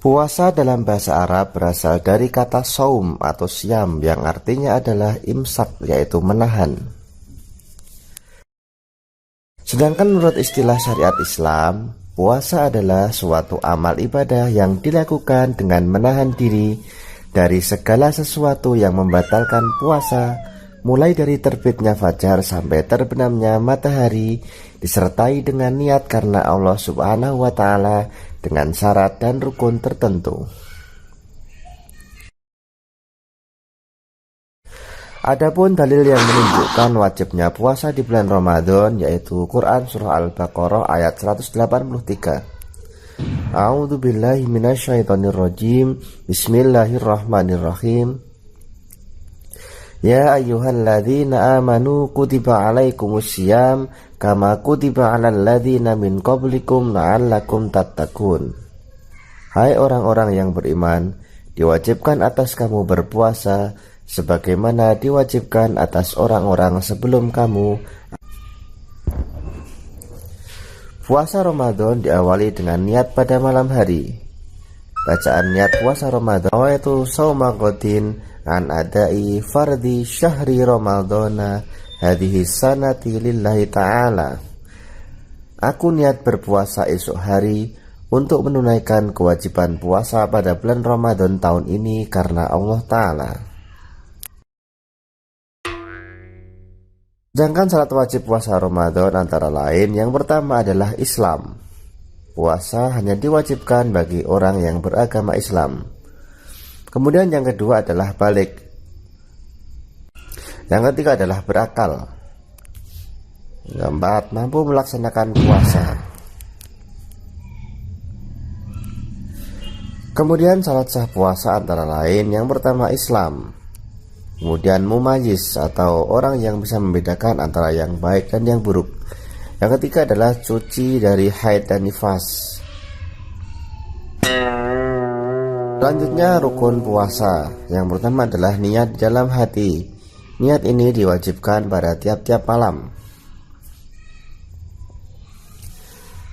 Puasa dalam bahasa Arab berasal dari kata saum atau siam yang artinya adalah imsak, yaitu menahan. Sedangkan menurut istilah syariat Islam, puasa adalah suatu amal ibadah yang dilakukan dengan menahan diri dari segala sesuatu yang membatalkan puasa, mulai dari terbitnya fajar sampai terbenamnya matahari, disertai dengan niat karena Allah Subhanahu wa Ta'ala dengan syarat dan rukun tertentu. Adapun dalil yang menunjukkan wajibnya puasa di bulan Ramadan yaitu Quran Surah Al-Baqarah ayat 183. A'udzu billahi minasyaitonir rajim. Bismillahirrahmanirrahim. Ya ayyuhalladzina amanu kutiba alaikumusiyam kama kutiba alal ladzina min qablikum la'allakum tattaqun. Hai orang-orang yang beriman, diwajibkan atas kamu berpuasa sebagaimana diwajibkan atas orang-orang sebelum kamu. Puasa Ramadan diawali dengan niat pada malam hari. Bacaan niat puasa Ramadan yaitu saumagotin an adai fardi syahri Ramadana hadhihi sanati lillahi ta'ala. Aku niat berpuasa esok hari untuk menunaikan kewajiban puasa pada bulan Ramadan tahun ini karena Allah Ta'ala. Sedangkan syarat wajib puasa Ramadan antara lain yang pertama adalah Islam. Puasa hanya diwajibkan bagi orang yang beragama Islam. Kemudian yang kedua adalah balik. Yang ketiga adalah berakal. Yang keempat, mampu melaksanakan puasa. Kemudian syarat sah puasa antara lain yang pertama Islam. Kemudian mumayyiz atau orang yang bisa membedakan antara yang baik dan yang buruk. Yang ketiga adalah suci dari haid dan nifas. Selanjutnya rukun puasa. Yang pertama adalah niat di dalam hati. Niat ini diwajibkan pada tiap-tiap malam.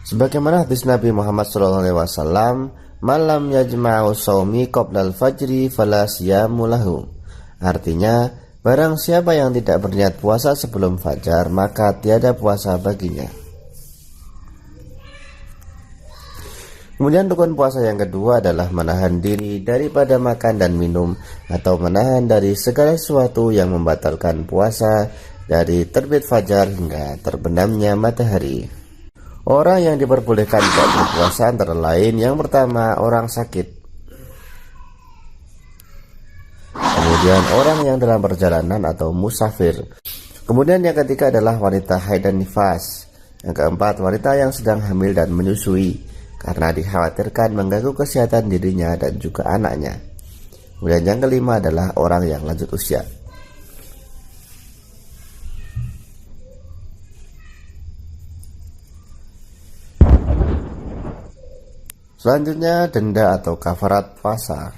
Sebagaimana hadis Nabi Muhammad SAW, malam yajma'u shaumi qoblal fajri fala siyamu lahu. Artinya, barang siapa yang tidak berniat puasa sebelum fajar, maka tiada puasa baginya. Kemudian rukun puasa yang kedua adalah menahan diri daripada makan dan minum atau menahan dari segala sesuatu yang membatalkan puasa dari terbit fajar hingga terbenamnya matahari. Orang yang diperbolehkan tidak berpuasa antara lain yang pertama orang sakit. Kemudian orang yang dalam perjalanan atau musafir. Kemudian yang ketiga adalah wanita haid dan nifas. Yang keempat, wanita yang sedang hamil dan menyusui karena dikhawatirkan mengganggu kesehatan dirinya dan juga anaknya. Kemudian yang kelima adalah orang yang lanjut usia. Selanjutnya denda atau kafarat puasa.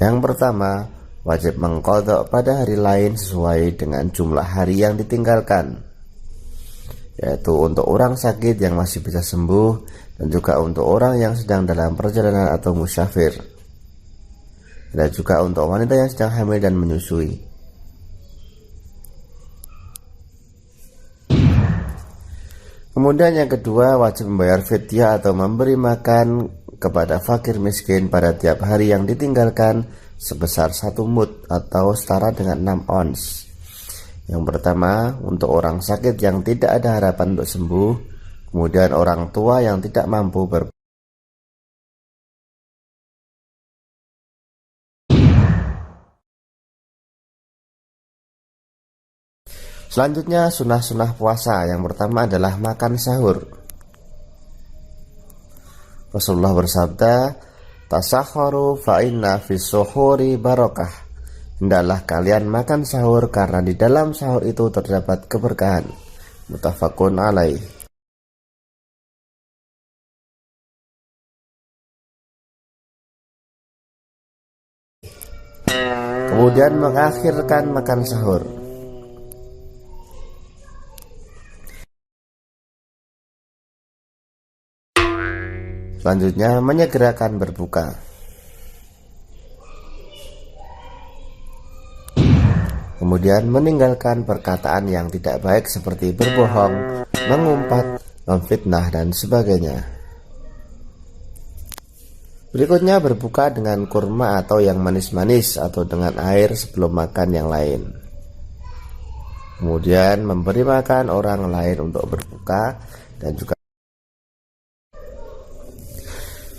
Yang pertama, wajib mengqadha pada hari lain sesuai dengan jumlah hari yang ditinggalkan, yaitu untuk orang sakit yang masih bisa sembuh dan juga untuk orang yang sedang dalam perjalanan atau musafir, dan juga untuk wanita yang sedang hamil dan menyusui. Kemudian yang kedua, wajib membayar fidyah atau memberi makan kepada fakir miskin pada tiap hari yang ditinggalkan sebesar 1 mud atau setara dengan 6 ons. Yang pertama, untuk orang sakit yang tidak ada harapan untuk sembuh. Kemudian orang tua yang tidak mampu Selanjutnya sunah-sunah puasa. Yang pertama adalah makan sahur. Rasulullah bersabda, tasahharu fa inna fis suhuri barakah. Hendaklah kalian makan sahur karena di dalam sahur itu terdapat keberkahan. Muttafaqun alaih. Kemudian mengakhirkan makan sahur. Selanjutnya, menyegerakan berbuka. Kemudian meninggalkan perkataan yang tidak baik seperti berbohong, mengumpat, memfitnah, dan sebagainya. Berikutnya, berbuka dengan kurma atau yang manis-manis atau dengan air sebelum makan yang lain. Kemudian memberi makan orang lain untuk berbuka dan juga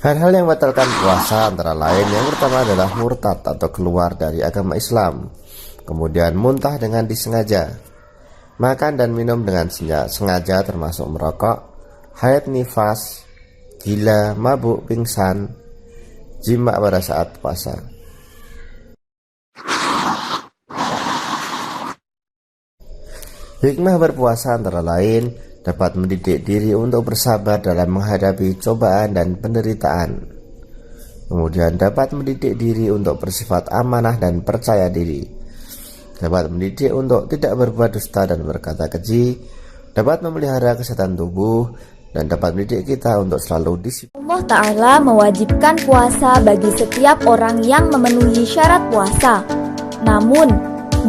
hal-hal yang membatalkan puasa antara lain yang pertama adalah murtad atau keluar dari agama Islam. Kemudian muntah dengan disengaja, makan dan minum dengan sengaja termasuk merokok, haid nifas, gila, mabuk, pingsan, jima pada saat puasa. Hikmah berpuasa antara lain dapat mendidik diri untuk bersabar dalam menghadapi cobaan dan penderitaan. Kemudian dapat mendidik diri untuk bersifat amanah dan percaya diri. Dapat mendidik untuk tidak berbuat dusta dan berkata keji, dapat memelihara kesehatan tubuh, dan dapat mendidik kita untuk selalu disiplin. Allah Ta'ala mewajibkan puasa bagi setiap orang yang memenuhi syarat puasa. Namun,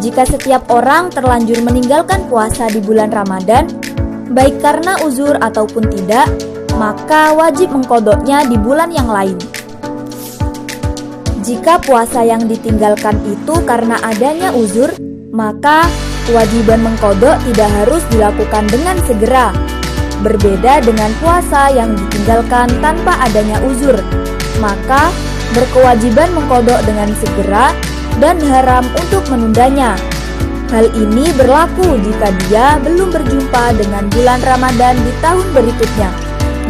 jika setiap orang terlanjur meninggalkan puasa di bulan Ramadan, baik karena uzur ataupun tidak, maka wajib mengkodoknya di bulan yang lain. Jika puasa yang ditinggalkan itu karena adanya uzur, maka kewajiban mengkodok tidak harus dilakukan dengan segera. Berbeda dengan puasa yang ditinggalkan tanpa adanya uzur, maka berkewajiban mengkodok dengan segera dan haram untuk menundanya. Hal ini berlaku jika dia belum berjumpa dengan bulan Ramadan di tahun berikutnya.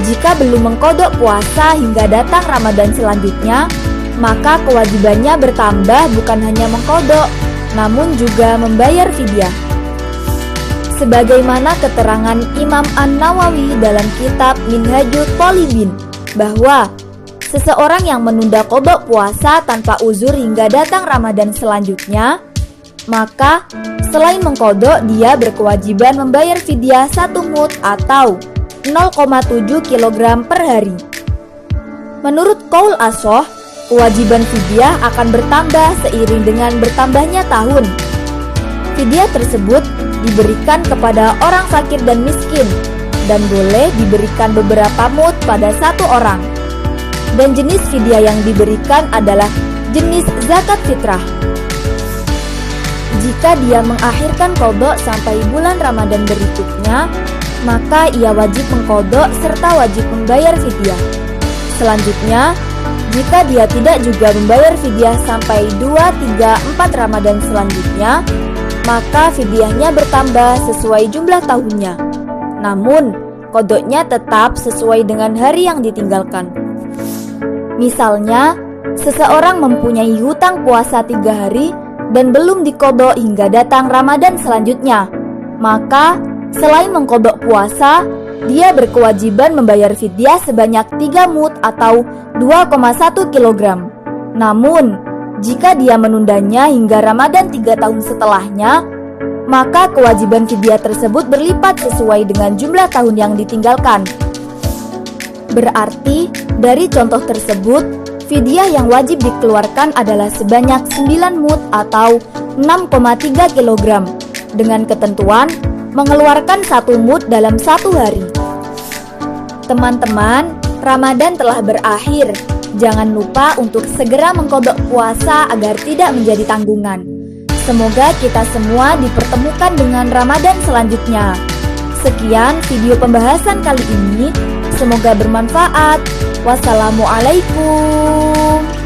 Jika belum mengkodok puasa hingga datang Ramadan selanjutnya, maka kewajibannya bertambah bukan hanya mengkodok, namun juga membayar fidyah. Sebagaimana keterangan Imam An-Nawawi dalam kitab Minhajut Thalibin, bahwa seseorang yang menunda kodok puasa tanpa uzur hingga datang Ramadan selanjutnya, maka selain mengkodok, dia berkewajiban membayar fidyah 1 mud atau 0,7 kg per hari. Menurut qaul ashah, kewajiban fidyah akan bertambah seiring dengan bertambahnya tahun. Fidyah tersebut diberikan kepada orang fakir dan miskin dan boleh diberikan beberapa mud pada satu orang. Dan jenis fidyah yang diberikan adalah jenis zakat fitrah. Jika dia mengakhirkan kodok sampai bulan Ramadan berikutnya, maka ia wajib mengkodok serta wajib membayar fidyah. Selanjutnya, jika dia tidak juga membayar fidyah sampai 2, 3, 4 Ramadan selanjutnya, maka fidyahnya bertambah sesuai jumlah tahunnya. Namun, kodoknya tetap sesuai dengan hari yang ditinggalkan. Misalnya, seseorang mempunyai hutang puasa 3 hari dan belum dikodok hingga datang Ramadan selanjutnya, maka selain mengkodok puasa, dia berkewajiban membayar fidyah sebanyak 3 mud atau 2,1 kg. Namun, jika dia menundanya hingga Ramadan 3 tahun setelahnya, maka kewajiban fidyah tersebut berlipat sesuai dengan jumlah tahun yang ditinggalkan. Berarti, dari contoh tersebut, fidyah yang wajib dikeluarkan adalah sebanyak 9 mud atau 6,3 kg, dengan ketentuan mengeluarkan 1 mud dalam 1 hari. Teman-teman, Ramadan telah berakhir. Jangan lupa untuk segera mengkodok puasa agar tidak menjadi tanggungan. Semoga kita semua dipertemukan dengan Ramadan selanjutnya. Sekian video pembahasan kali ini. Semoga bermanfaat. Wassalamualaikum.